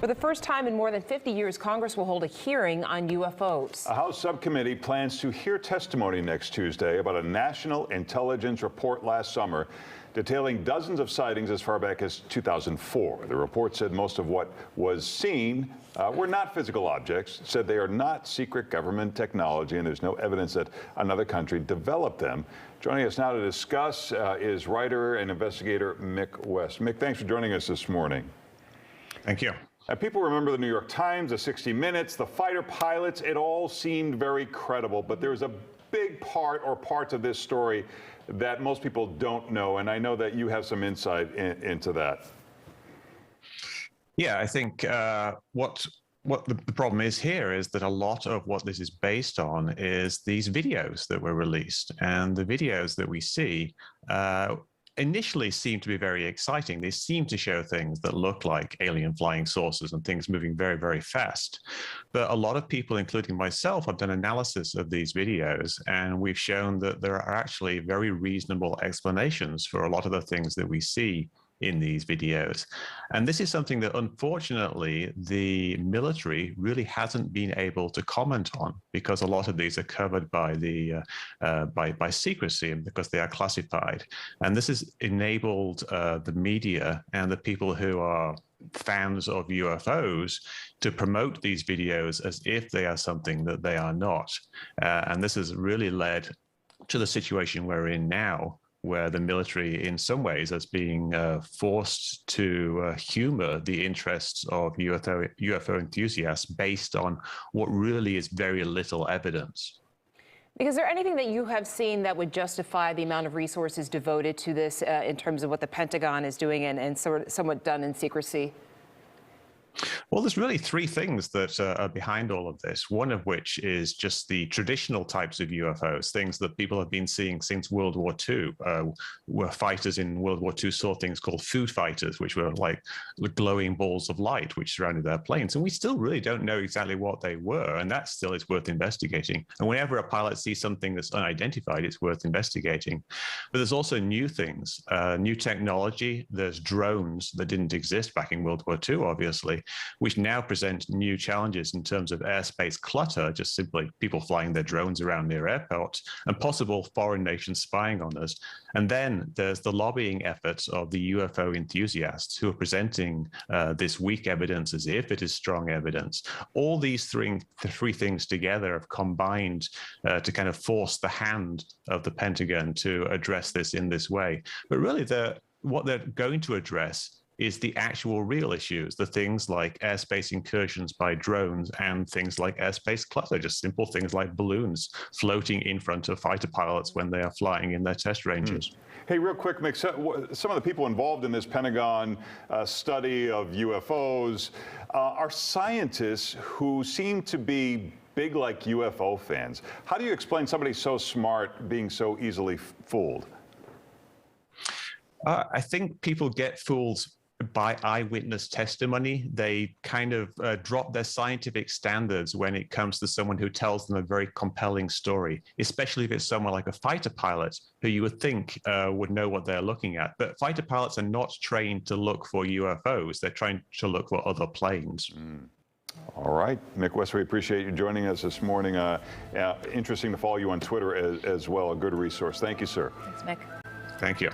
For the first time in more than 50 years, Congress will hold a hearing on UFOs. A House subcommittee plans to hear testimony next Tuesday about a national intelligence report last summer detailing dozens of sightings as far back as 2004. The report said most of what was seen were not physical objects, said they are not secret government technology, and there's no evidence that another country developed them. Joining us now to discuss is writer and investigator Mick West. Mick, thanks for joining us this morning. Thank you. People remember the New York Times, the 60 Minutes, the fighter pilots. It all seemed very credible, but there's a big part or parts of this story that most people don't know, and I know that you have some insight into that. Yeah, I think what the problem is here is that a lot of what this is based on is these videos that were released, and the videos that we see initially seem to be very exciting. They seem to show things that look like alien flying saucers and things moving very, very fast. But a lot of people, including myself, have done analysis of these videos, and we've shown that there are actually very reasonable explanations for a lot of the things that we see in these videos. And this is something that, unfortunately, the military really hasn't been able to comment on, because a lot of these are covered by the by secrecy and because they are classified. And this has enabled the media and the people who are fans of UFOs to promote these videos as if they are something that they are not. And this has really led to the situation we're in now, where the military, in some ways, is being forced to humor the interests of UFO enthusiasts based on what really is very little evidence. Is there anything that you have seen that would justify the amount of resources devoted to this in terms of what the Pentagon is doing and sort of somewhat done in secrecy? Well, there's really three things that are behind all of this, one of which is just the traditional types of UFOs, things that people have been seeing since World War II, where fighters in World War II saw things called food fighters, which were like glowing balls of light which surrounded their planes. And we still really don't know exactly what they were, and that still is worth investigating. And whenever a pilot sees something that's unidentified, it's worth investigating. But there's also new things, new technology. There's drones that didn't exist back in World War II, obviously, which now present new challenges in terms of airspace clutter, just simply people flying their drones around near airports, and possible foreign nations spying on us. And then there's the lobbying efforts of the UFO enthusiasts who are presenting this weak evidence as if it is strong evidence. All these three things together have combined to kind of force the hand of the Pentagon to address this in this way. But really, what they're going to address is the actual real issues, the things like airspace incursions by drones and things like airspace clutter, just simple things like balloons floating in front of fighter pilots when they are flying in their test ranges. Hey, real quick, Mick, some of the people involved in this Pentagon study of UFOs are scientists who seem to be big like UFO fans. How do you explain somebody so smart being so easily fooled? I think people get fooled by eyewitness testimony. They kind of drop their scientific standards when it comes to someone who tells them a very compelling story, especially if it's someone like a fighter pilot who you would think would know what they're looking at. But fighter pilots are not trained to look for UFOs. They're trying to look for other planes. All right, Mick West, we appreciate you joining us this morning. Interesting to follow you on Twitter as well, a good resource. Thank you, sir. Thanks, Mick. Thank you.